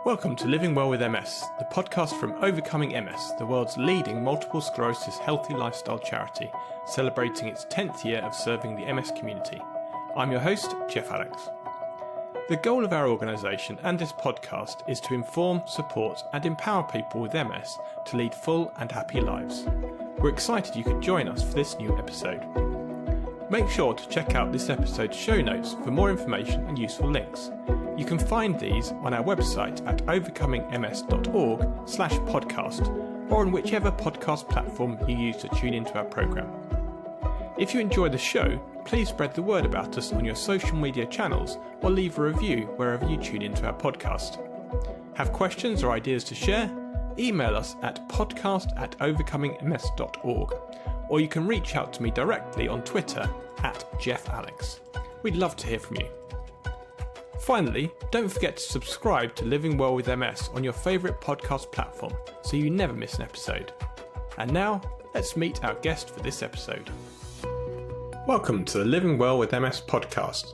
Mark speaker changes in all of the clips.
Speaker 1: Welcome to Living Well with MS, the podcast from Overcoming MS, the world's leading multiple sclerosis healthy lifestyle charity, celebrating its 10th year of serving the MS community. I'm your host, Jeff Alex. The goal of our organisation and this podcast is to inform, support and empower people with MS to lead full and happy lives. We're excited you could join us for this new episode. Make sure to check out this episode's show notes for more information and useful links. You can find these on our website at overcomingms.org/podcast or on whichever podcast platform you use to tune into our programme. If you enjoy the show, please spread the word about us on your social media channels or leave a review wherever you tune into our podcast. Have questions or ideas to share? Email us at podcast@overcomingms.org, or you can reach out to me directly on Twitter @JeffAlex. We'd love to hear from you. Finally, don't forget to subscribe to Living Well with MS on your favourite podcast platform so you never miss an episode. And now, let's meet our guest for this episode. Welcome to the Living Well with MS podcast.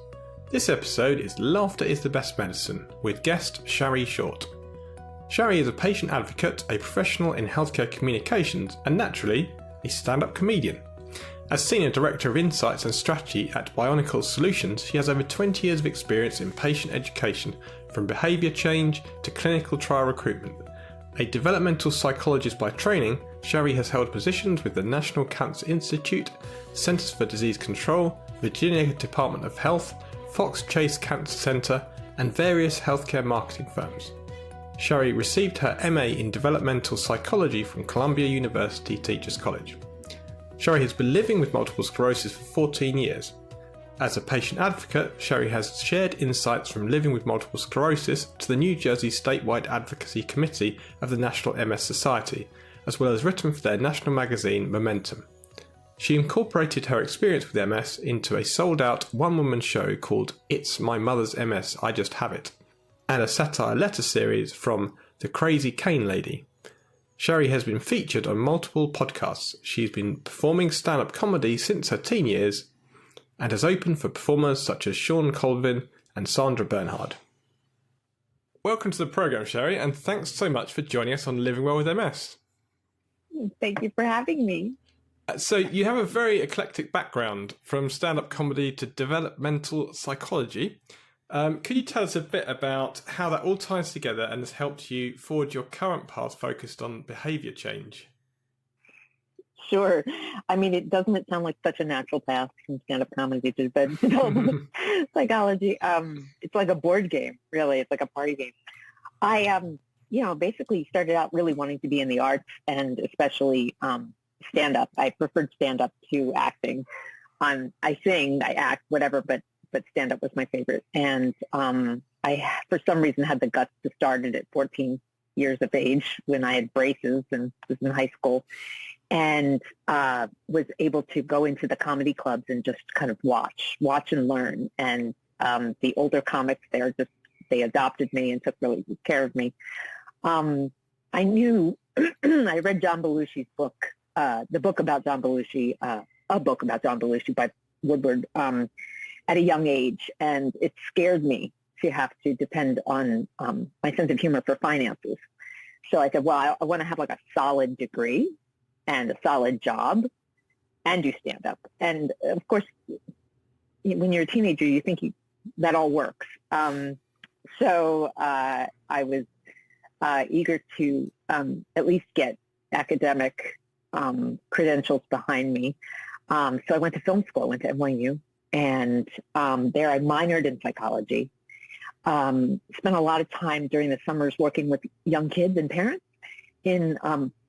Speaker 1: This episode is Laughter is the Best Medicine with guest Shari Short. Shari is a patient advocate, a professional in healthcare communications, and naturally, a stand-up comedian. As Senior Director of Insights and Strategy at Bionicle Solutions, she has over 20 years of experience in patient education, from behaviour change to clinical trial recruitment. A developmental psychologist by training, Shari has held positions with the National Cancer Institute, Centers for Disease Control, Virginia Department of Health, Fox Chase Cancer Center, and various healthcare marketing firms. Shari received her MA in Developmental Psychology from Columbia University Teachers College. Shari has been living with multiple sclerosis for 14 years. As a patient advocate, Shari has shared insights from living with multiple sclerosis to the New Jersey statewide advocacy committee of the National MS Society, as well as written for their national magazine Momentum. She incorporated her experience with MS into a sold-out one-woman show called It's My Mother's MS, I Just Have It, and a satire letter series from The Crazy Cane Lady. Shari has been featured on multiple podcasts. She's been performing stand-up comedy since her teen years and has opened for performers such as Shawn, Colvin and Sandra Bernhard. Welcome to the programme, Shari, and thanks so much for joining us on Living Well with MS.
Speaker 2: Thank you for having me.
Speaker 1: So you have a very eclectic background, from stand-up comedy to developmental psychology. Could you tell us a bit about how that all ties together and has helped you forward your current path focused on behaviour change?
Speaker 2: Sure. I mean, it sound like such a natural path from stand-up comedy to developmental psychology. It's like a board game, really. It's like a party game. I, basically started out really wanting to be in the arts and especially stand-up. I preferred stand-up to acting. I sing, I act, whatever, but stand-up was my favorite. And I, for some reason, had the guts to start it at 14 years of age when I had braces and was in high school, and was able to go into the comedy clubs and just kind of watch and learn. And the older comics there, they adopted me and took really good care of me. I knew, I read John Belushi's book, the book about John Belushi, a book about John Belushi by Woodward, at a young age, and it scared me to have to depend on my sense of humor for finances. So I said, well, I want to have like a solid degree and a solid job and do stand-up. And of course, when you're a teenager, you think that all works. So I was eager to at least get academic credentials behind me. So I went to film school. I went to NYU. And there I minored in psychology, spent a lot of time during the summers working with young kids and parents in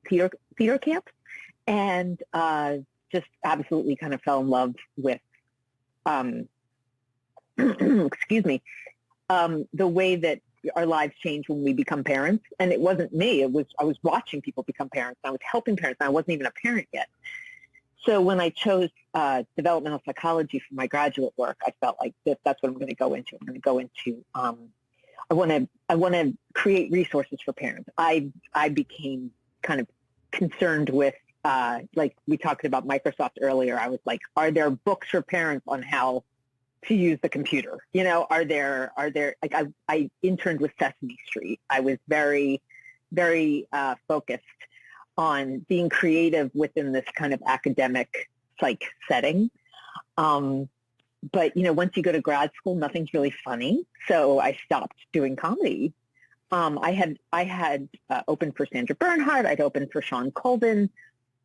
Speaker 2: theater camp, and just absolutely kind of fell in love with, excuse me, the way that our lives change when we become parents. And it wasn't me. I was watching people become parents. I was helping parents. And I wasn't even a parent yet. So when I chose developmental psychology for my graduate work, I felt like that's what I'm going to go into. I'm going to go into, I want to create resources for parents. I became kind of concerned with, like we talked about Microsoft earlier. I was like, are there books for parents on how to use the computer? You know, are there like I interned with Sesame Street. I was very, very focused on being creative within this kind of academic psych setting. But, you know, once you go to grad school, nothing's really funny. So I stopped doing comedy. I had opened for Sandra Bernhard. I'd opened for Shawn, Colvin.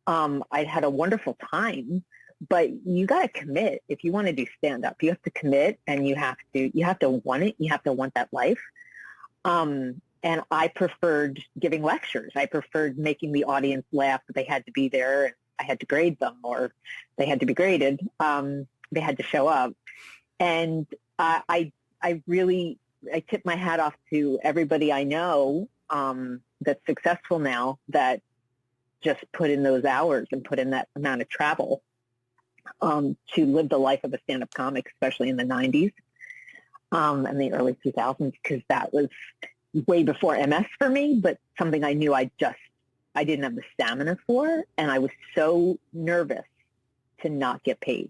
Speaker 2: I'd had a wonderful time, but you got to commit. If you want to do stand-up, you have to commit, and you have to want it. You have to want that life. And I preferred giving lectures. I preferred making the audience laugh. They had to be there. And I had to grade them, or they had to be graded. They had to show up. And I tip my hat off to everybody I know that's successful now, that just put in those hours and put in that amount of travel to live the life of a stand-up comic, especially in the 90s and the early 2000s, because that was way before MS for me, but something I knew I didn't have the stamina for, and I was so nervous to not get paid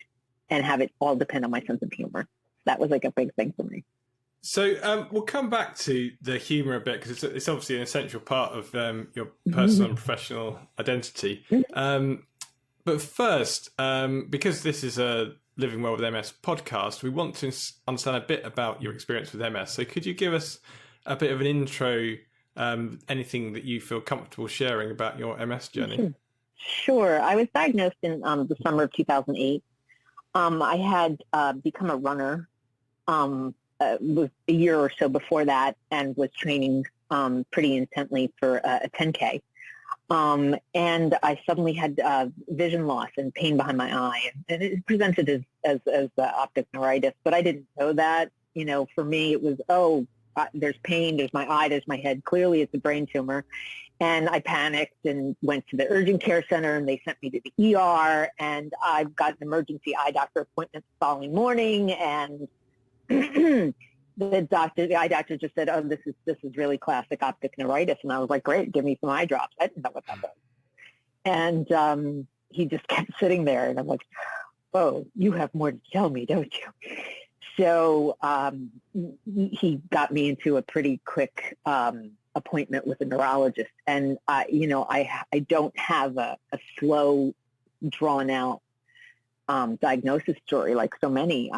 Speaker 2: and have it all depend on my sense of humor. That was like a big thing for me.
Speaker 1: So we'll come back to the humour a bit, because it's obviously an essential part of your personal and professional identity. But first, because this is a Living Well with MS podcast, we want to understand a bit about your experience with MS. So could you give us a bit of an intro, anything that you feel comfortable sharing about your MS journey?
Speaker 2: Sure. I was diagnosed in the summer of 2008. I had become a runner was a year or so before that, and was training pretty intently for a 10K. And I suddenly had vision loss and pain behind my eye, and it presented as optic neuritis, but I didn't know that. You know, for me, it was, there's pain, there's my eye, there's my head. Clearly, it's a brain tumor. And I panicked and went to the urgent care center, and they sent me to the ER, and I got an emergency eye doctor appointment the following morning, and the eye doctor just said, this is really classic optic neuritis. And I was like, great, give me some eye drops. I didn't know what that was. And he just kept sitting there, and I'm like, oh, you have more to tell me, don't you? So he got me into a pretty quick appointment with a neurologist. And, I don't have a slow, drawn-out diagnosis story like so many.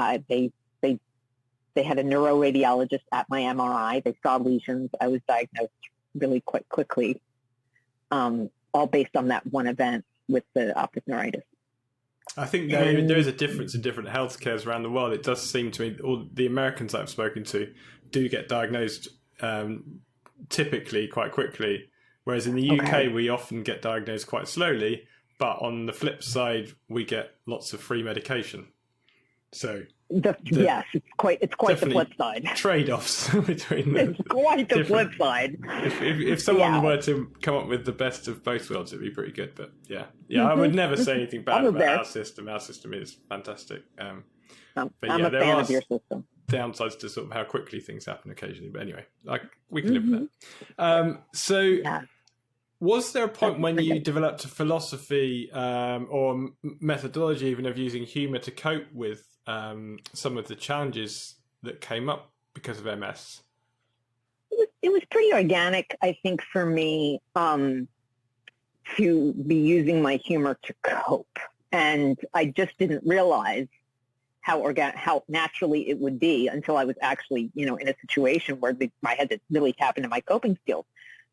Speaker 2: They had a neuroradiologist at my MRI. They saw lesions. I was diagnosed really quite quickly, all based on that one event with the optic neuritis.
Speaker 1: I think there is a difference in different healthcares around the world. It does seem to me all the Americans I've spoken to do get diagnosed typically quite quickly, whereas in the UK we often get diagnosed quite slowly, but on the flip side we get lots of free medication. So
Speaker 2: yes, it's quite the flip side.
Speaker 1: Trade-offs between them.
Speaker 2: It's quite the flip side.
Speaker 1: If someone were to come up with the best of both worlds, it'd be pretty good. But I would never say anything bad about our system. Our system is fantastic.
Speaker 2: I'm a fan of your system.
Speaker 1: Downsides to sort of how quickly things happen occasionally, but anyway, we can live with that. Was there a point when you developed a philosophy or methodology even of using humour to cope with some of the challenges that came up because of MS?
Speaker 2: It was pretty organic, I think, for me to be using my humor to cope. And I just didn't realize how naturally it would be until I was actually, in a situation where I had to really tap into my coping skills.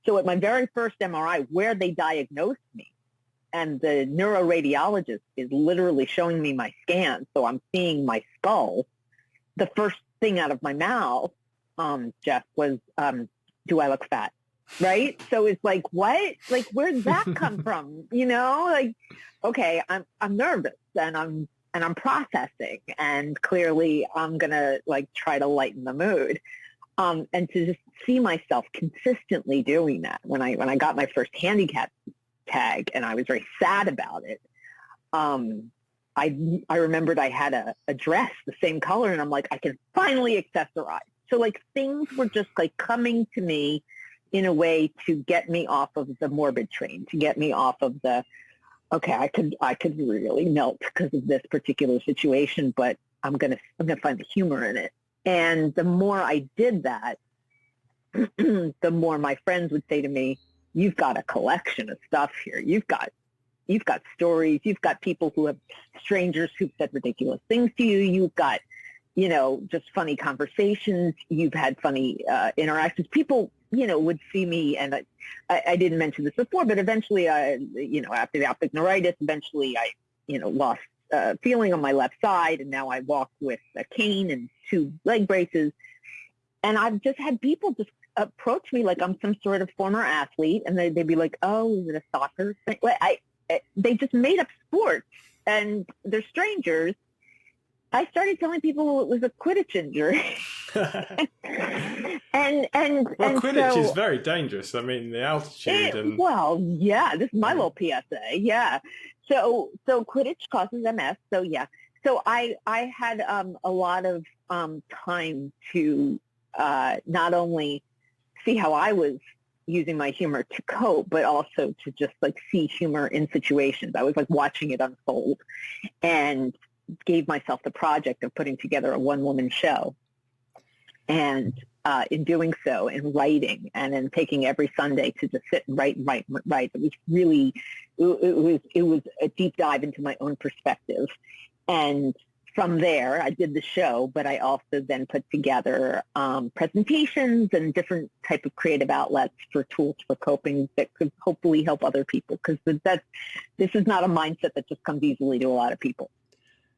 Speaker 2: So at my very first MRI, where they diagnosed me, and the neuroradiologist is literally showing me my scan, so I'm seeing my skull, the first thing out of my mouth, Jeff, was, do I look fat? Right? So it's like, what? Like, where did that come from? Okay, I'm nervous, and I'm processing, and clearly I'm going to try to lighten the mood. And to just see myself consistently doing that when I got my first handicap tag, and I was very sad about it. I remembered I had a dress the same color, and I'm like, I can finally accessorize. So things were just coming to me in a way to get me off of the morbid train, to get me off of the, okay, I could really melt because of this particular situation, but gonna find the humor in it. And the more I did that, the more my friends would say to me, "You've got a collection of stuff here. You've got stories. You've got people who have strangers who've said ridiculous things to you. You've got, just funny conversations. You've had funny interactions. People, would see me, and I didn't mention this before, but eventually, after the optic neuritis, eventually I, lost feeling on my left side, and now I walk with a cane and 2 leg braces. And I've just had people just approach me like I'm some sort of former athlete, and they'd be like, "Oh, is it a soccer thing?" They just made up sports, and they're strangers. I started telling people it was a Quidditch injury. and
Speaker 1: Quidditch is very dangerous. I mean, the altitude
Speaker 2: Well, yeah, this is my little PSA. Yeah. So Quidditch causes MS. So yeah. So I had a lot of time to not only see how I was using my humor to cope, but also to just like see humor in situations. I was like watching it unfold, and gave myself the project of putting together a one-woman show. And in doing so, in writing, and in taking every Sunday to just sit and write, it was really, it was a deep dive into my own perspective. And from there, I did the show, but I also then put together presentations and different type of creative outlets for tools for coping that could hopefully help other people, because this is not a mindset that just comes easily to a lot of people.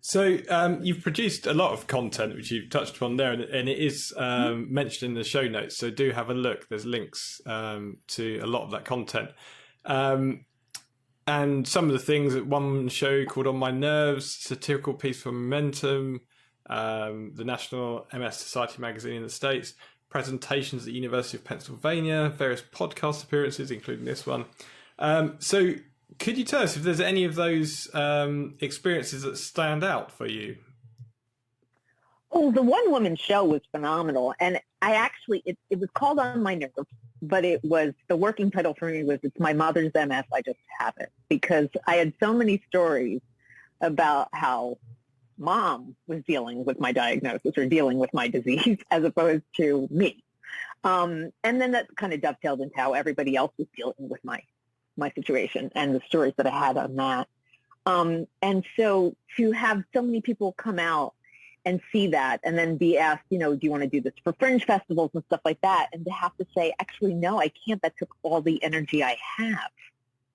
Speaker 1: So you've produced a lot of content, which you've touched upon there, and it is mentioned in the show notes. So do have a look. There's links to a lot of that content. And some of the things that one show called On My Nerves, satirical piece for Momentum, the National MS Society magazine in the States, presentations at the University of Pennsylvania, various podcast appearances, including this one. So could you tell us if there's any of those experiences that stand out for you?
Speaker 2: Oh, the one-woman show was phenomenal. And I actually, it was called On My Nerves, but it was, the working title for me was, It's My Mother's MS, I Just Have It. Because I had so many stories about how mom was dealing with my diagnosis or dealing with my disease as opposed to me. And then that kind of dovetailed into how everybody else was dealing with my situation and the stories that I had on that. And so to have so many people come out and see that, and then be asked, do you want to do this for fringe festivals and stuff like that? And to have to say, actually, no, I can't. That took all the energy I have.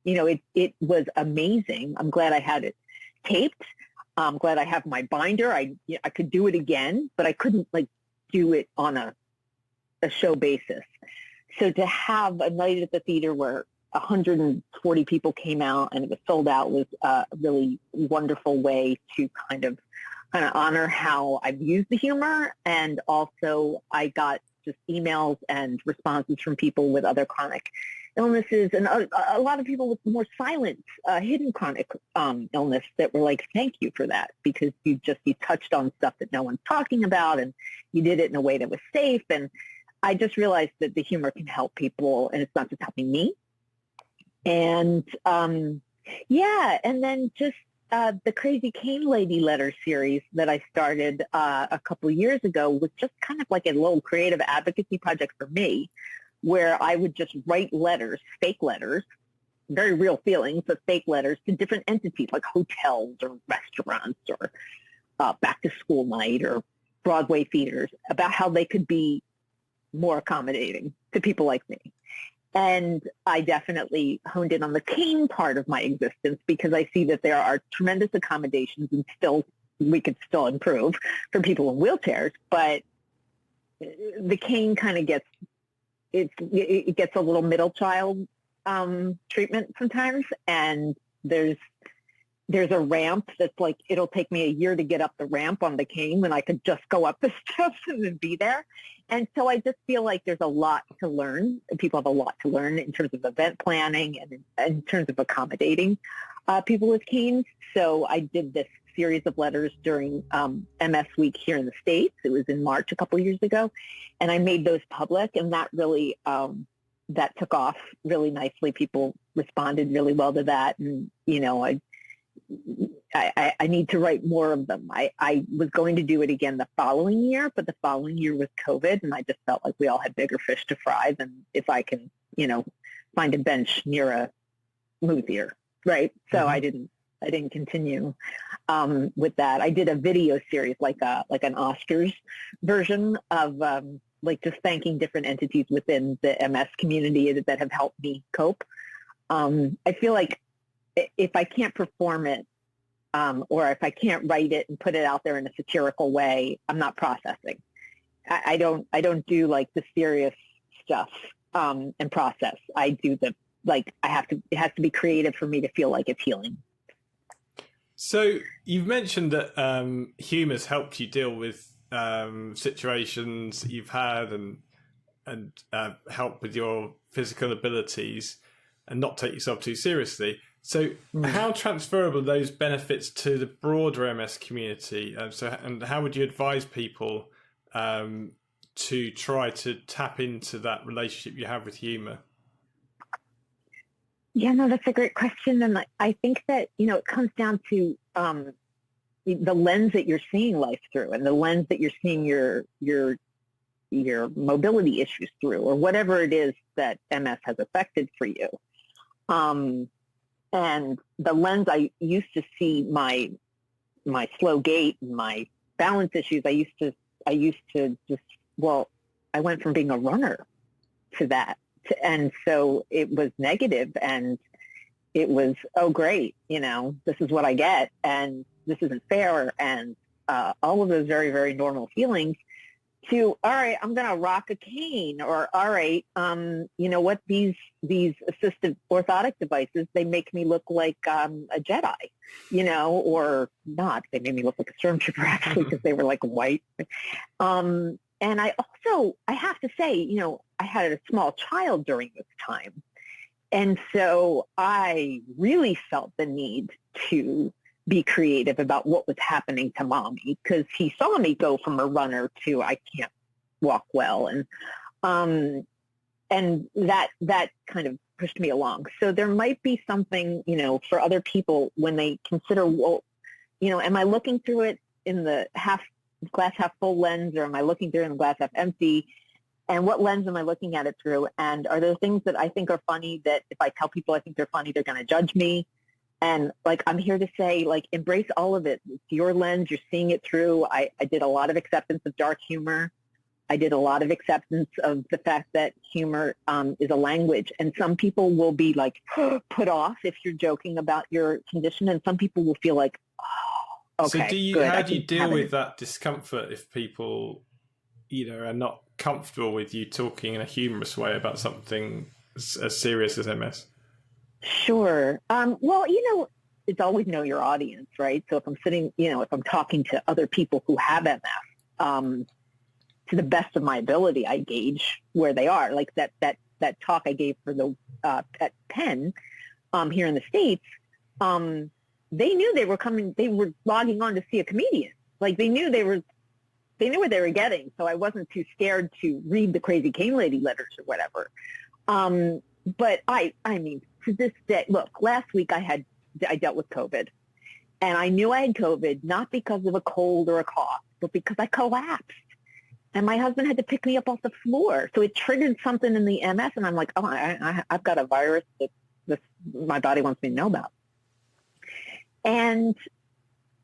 Speaker 2: It was amazing. I'm glad I had it taped. I'm glad I have my binder. I could do it again, but I couldn't do it on a show basis. So to have a night at the theater where 140 people came out and it was sold out was a really wonderful way to kind of honor how I've used the humor. And also I got just emails and responses from people with other chronic illnesses, and a lot of people with more silent, hidden chronic illness that were like, thank you for that, because you touched on stuff that no one's talking about, and you did it in a way that was safe. And I just realized that the humor can help people, and it's not just helping me. And and then just the Crazy Cane Lady letter series that I started a couple of years ago was just kind of like a little creative advocacy project for me, where I would just write letters, fake letters, very real feelings, but fake letters to different entities like hotels or restaurants or back to school night or Broadway theaters, about how they could be more accommodating to people like me. And I definitely honed in on the cane part of my existence, because I see that there are tremendous accommodations, and we could still improve for people in wheelchairs. But the cane kind of gets a little middle child treatment sometimes. And there's a ramp that's like, it'll take me a year to get up the ramp on the cane when I could just go up the steps and then be there. And so I just feel like there's a lot to learn. People have a lot to learn in terms of event planning and in terms of accommodating people with canes. So I did this series of letters during MS Week here in the States. It was in March a couple of years ago. And I made those public, and that really, that took off really nicely. People responded really well to that. And, I need to write more of them. I was going to do it again the following year, but the following year was COVID, and I just felt like we all had bigger fish to fry than if I can, find a bench near a movie theater, right? So
Speaker 1: Mm-hmm.
Speaker 2: I didn't continue with that. I did a video series, like an Oscars version of just thanking different entities within the MS community that have helped me cope. I feel like if I can't perform it, or if I can't write it and put it out there in a satirical way, I'm not processing. I don't do like the serious stuff and process. I do it has to be creative for me to feel like it's healing.
Speaker 1: So you've mentioned that humor's helped you deal with situations that you've had and help with your physical abilities and not take yourself too seriously. So how transferable are those benefits to the broader MS community? And how would you advise people to try to tap into that relationship you have with humor?
Speaker 2: Yeah, no, that's a great question. And I think that, it comes down to the lens that you're seeing life through, and the lens that you're seeing your mobility issues through, or whatever it is that MS has affected for you. And the lens I used to see my slow gait and my balance issues, I used to just, I went from being a runner to that. And so it was negative, and it was, oh, great, this is what I get, and this isn't fair, and all of those very, very normal feelings, to, all right, I'm going to rock a cane, or all right, what, these assistive orthotic devices, they make me look like a Jedi, or not. They made me look like a stormtrooper, actually, because they were like white. And I have to say, I had a small child during this time. And so I really felt the need to be creative about what was happening to mommy, because he saw me go from a runner to I can't walk well. And that kind of pushed me along. So there might be something, for other people when they consider, am I looking through it in the glass half full lens, or am I looking through it in the glass half empty? And what lens am I looking at it through? And are there things that I think are funny that if I tell people I think they're funny, they're going to judge me? And I'm here to say, embrace all of it. It's your lens. You're seeing it through. I did a lot of acceptance of dark humor. I did a lot of acceptance of the fact that humor is a language. And some people will be put off if you're joking about your condition. And some people will feel like, oh, okay,
Speaker 1: so how do you deal with that discomfort if people, are not comfortable with you talking in a humorous way about something as serious as MS?
Speaker 2: Sure. It's always know your audience, right? So if I'm sitting, if I'm talking to other people who have MS, to the best of my ability, I gauge where they are. Like that talk I gave for the at Penn here in the States, they knew they were coming. They were logging on to see a comedian. They knew what they were getting. So I wasn't too scared to read the Crazy Cane Lady letters or whatever. But I mean, to this day, look, last week I dealt with COVID, and I knew I had COVID, not because of a cold or a cough, but because I collapsed. And my husband had to pick me up off the floor. So it triggered something in the MS, and I'm like, oh, I've got a virus that my body wants me to know about. And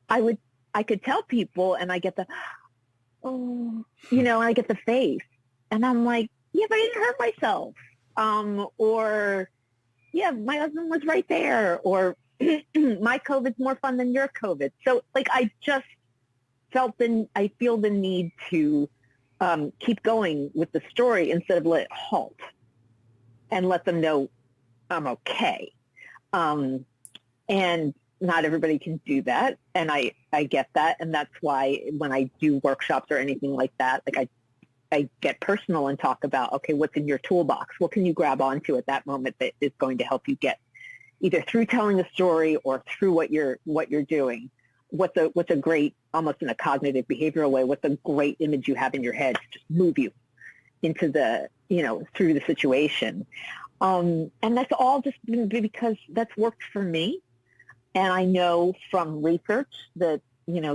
Speaker 2: I could tell people, and I get the, I get the face. And I'm like, yeah, but I didn't hurt myself. Or, yeah, my husband was right there. Or my COVID's more fun than your COVID. So, I just I feel the need to keep going with the story instead of let it halt and let them know I'm okay. And not everybody can do that. And I get that. And that's why when I do workshops or anything like that, I get personal and talk about, okay, what's in your toolbox? What can you grab onto at that moment that is going to help you get either through telling the story or through what you're doing? What's a great, almost in a cognitive behavioral way, what's a great image you have in your head to just move you into the, through the situation. And that's all just because that's worked for me. And I know from research that,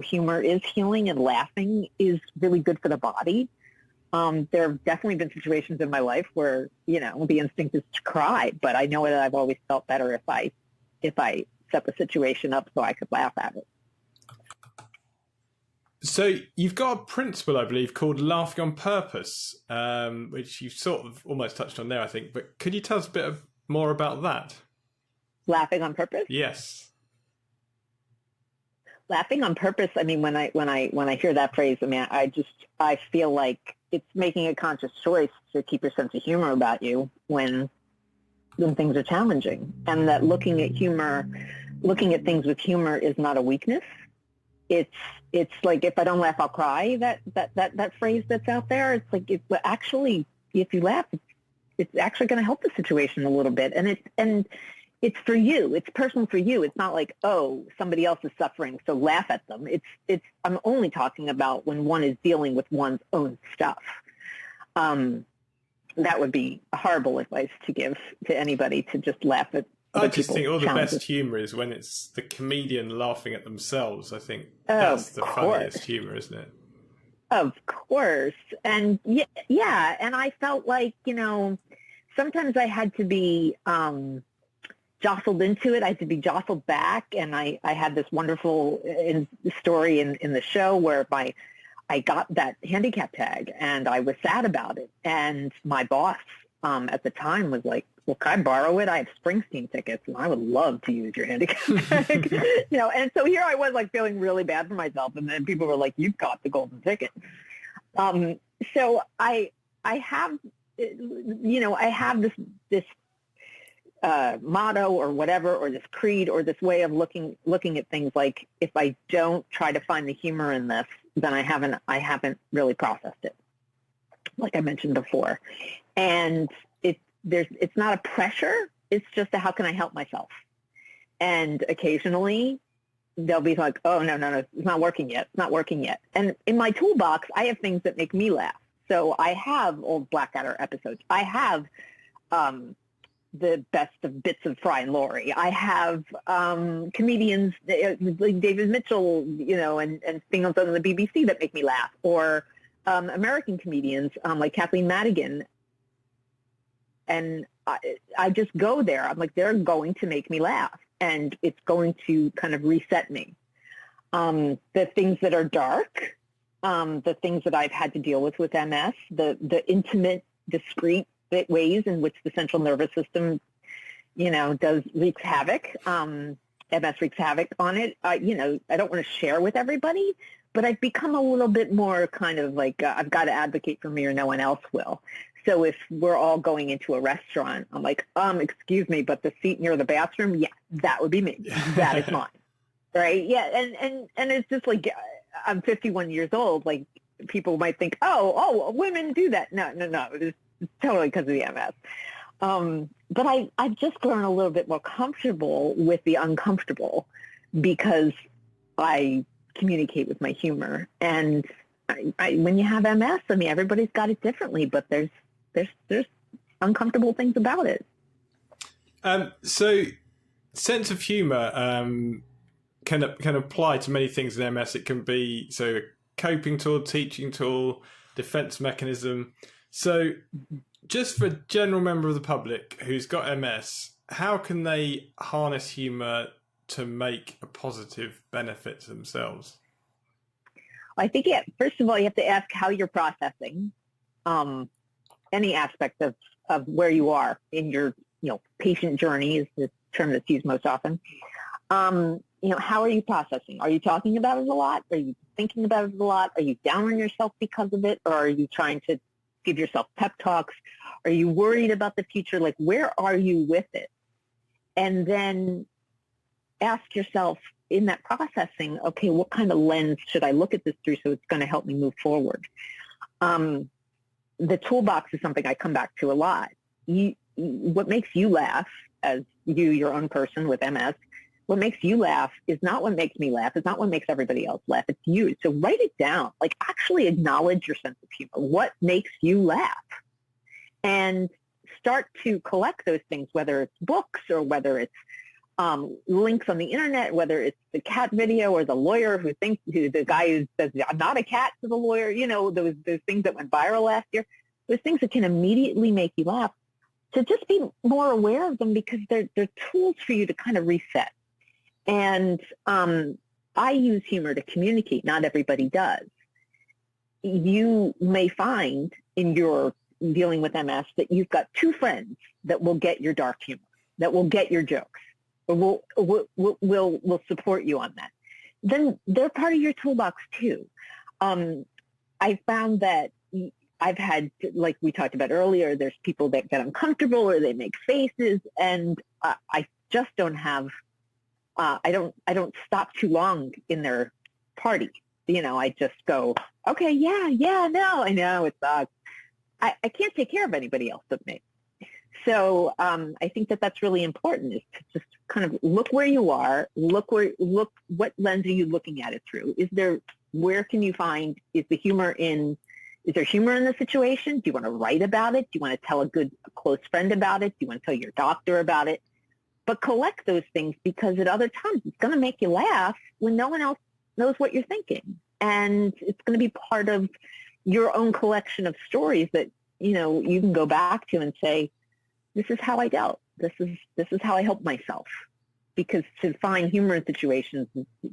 Speaker 2: humor is healing and laughing is really good for the body. There have definitely been situations in my life where, the instinct is to cry, but I know that I've always felt better if I set the situation up so I could laugh at it.
Speaker 1: So you've got a principle, I believe, called laughing on purpose, which you sort of almost touched on there, I think. But could you tell us a bit more about that?
Speaker 2: Laughing on purpose?
Speaker 1: Yes.
Speaker 2: Laughing on purpose. I mean, when I hear that phrase, I feel like it's making a conscious choice to keep your sense of humor about you when things are challenging, and that looking at things with humor is not a weakness. It's like, if I don't laugh, I'll cry. That phrase that's out there. It's like, actually, if you laugh, it's actually going to help the situation a little bit, and it's for you. It's personal for you. It's not like, oh, somebody else is suffering, so laugh at them. I'm only talking about when one is dealing with one's own stuff. That would be horrible advice to give to anybody, to just laugh at.
Speaker 1: I just think all the best humour is when it's the comedian laughing at themselves. I think that's the funniest humour, isn't it?
Speaker 2: Of course. And yeah, and I felt like, sometimes I had to be jostled into it. I had to be jostled back. And I had this wonderful story in the show where I got that handicap tag and I was sad about it. And my boss at the time was like, well, can I borrow it? I have Springsteen tickets and I would love to use your handicap tag. And so here I was, like, feeling really bad for myself. And then people were like, you've got the golden ticket. So I have, I have this motto or whatever, or this creed, or this way of looking at things, like, if I don't try to find the humor in this, then I haven't really processed it, like I mentioned before. And it's not a pressure. It's just how can I help myself? And occasionally they'll be like, oh, no, it's not working yet. It's not working yet. And in my toolbox, I have things that make me laugh. So I have old Blackadder episodes. I have the best of bits of Fry and Laurie. I have comedians like David Mitchell, and things on the BBC that make me laugh, or American comedians like Kathleen Madigan. And I just go there. I'm like, they're going to make me laugh, and it's going to kind of reset me. The things that are dark, the things that I've had to deal with MS, the intimate, discrete ways in which the central nervous system, wreaks havoc. MS wreaks havoc on it. I don't want to share with everybody, but I've become a little bit more kind of like, I've got to advocate for me or no one else will. So if we're all going into a restaurant, I'm like, excuse me, but the seat near the bathroom, yeah, that would be me. That is mine. Right? Yeah. And it's just like, I'm 51 years old. Like, people might think, oh, women do that. No. It's totally because of the MS. But I've just grown a little bit more comfortable with the uncomfortable because I communicate with my humor. And when you have MS, everybody's got it differently, but there's uncomfortable things about it.
Speaker 1: So sense of humor can apply to many things in MS. It can be a coping tool, teaching tool, defense mechanism. So just for a general member of the public who's got MS, how can they harness humor to make a positive benefit to themselves?
Speaker 2: I think, first of all, you have to ask how you're processing any aspect of where you are in your, patient journey is the term that's used most often. How are you processing? Are you talking about it a lot? Are you thinking about it a lot? Are you down on yourself because of it? Or are you trying to give yourself pep talks? Are you worried about the future? Like, where are you with it? And then ask yourself in that processing, okay, what kind of lens should I look at this through so it's going to help me move forward? The toolbox is something I come back to a lot. What makes you laugh as your own person with MS, what makes you laugh is not what makes me laugh. It's not what makes everybody else laugh. It's you. So write it down. Like, actually acknowledge your sense of humor. What makes you laugh? And start to collect those things, whether it's books or whether it's links on the internet, whether it's the cat video or the lawyer who the guy who says, I'm not a cat to the lawyer, those things that went viral last year, those things that can immediately make you laugh, to just be more aware of them because they're tools for you to kind of reset. And I use humor to communicate. Not everybody does. You may find in your dealing with MS that you've got two friends that will get your dark humor, that will get your jokes, or will support you on that. Then they're part of your toolbox too. I found that I've had, like we talked about earlier, there's people that get uncomfortable or they make faces, and I just don't have, I don't stop too long in their party. I just go, okay, yeah, no, I know it sucks. I can't take care of anybody else but me. So I think that that's really important, is to just kind of look where you are, look what lens are you looking at it through? Where can you find, is there humor in the situation? Do you want to write about it? Do you want to tell a close friend about it? Do you want to tell your doctor about it? But collect those things, because at other times it's going to make you laugh when no one else knows what you're thinking. And it's going to be part of your own collection of stories that, you can go back to and say, this is how I dealt. This is how I helped myself. Because to find humor in situations,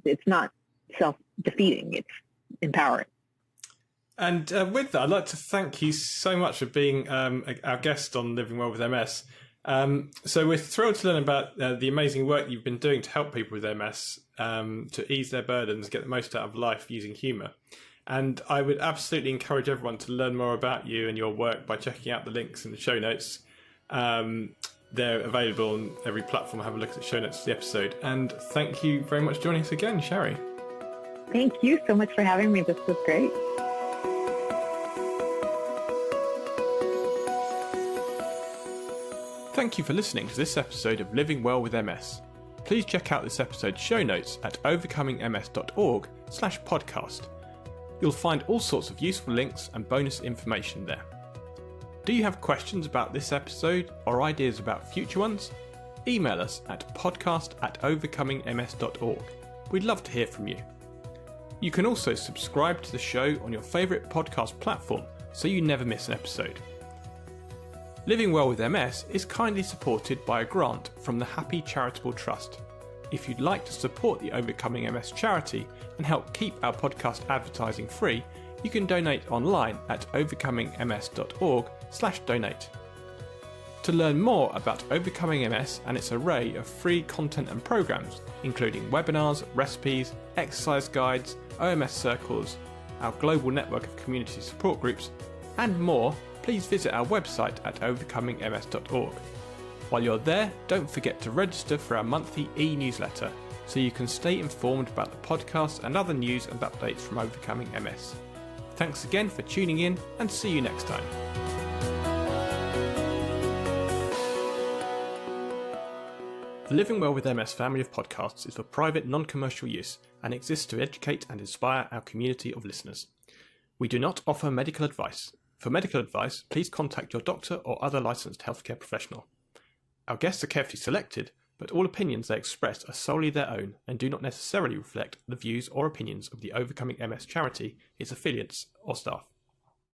Speaker 2: it's not self-defeating. It's empowering.
Speaker 1: And with that, I'd like to thank you so much for being our guest on Living Well with MS. So we're thrilled to learn about the amazing work you've been doing to help people with MS to ease their burdens, get the most out of life using humour. And I would absolutely encourage everyone to learn more about you and your work by checking out the links in the show notes. They're available on every platform. Have a look at the show notes of the episode. And thank you very much for joining us again, Shari.
Speaker 2: Thank you so much for having me. This was great.
Speaker 1: Thank you for listening to this episode of Living Well with MS. Please check out this episode's show notes at overcomingms.org/podcast. You'll find all sorts of useful links and bonus information there. Do you have questions about this episode or ideas about future ones? Email us at podcast@overcomingms.org. We'd love to hear from you. You can also subscribe to the show on your favourite podcast platform so you never miss an episode. Living Well with MS is kindly supported by a grant from the Happy Charitable Trust. If you'd like to support the Overcoming MS charity and help keep our podcast advertising free, you can donate online at overcomingms.org/donate. To learn more about Overcoming MS and its array of free content and programs, including webinars, recipes, exercise guides, OMS circles, our global network of community support groups, and more, please visit our website at overcomingms.org. While you're there, don't forget to register for our monthly e-newsletter so you can stay informed about the podcast and other news and updates from Overcoming MS. Thanks again for tuning in, and see you next time. The Living Well with MS family of podcasts is for private, non-commercial use and exists to educate and inspire our community of listeners. We do not offer medical advice. For medical advice, please contact your doctor or other licensed healthcare professional. Our guests are carefully selected, but all opinions they express are solely their own and do not necessarily reflect the views or opinions of the Overcoming MS charity, its affiliates, or staff.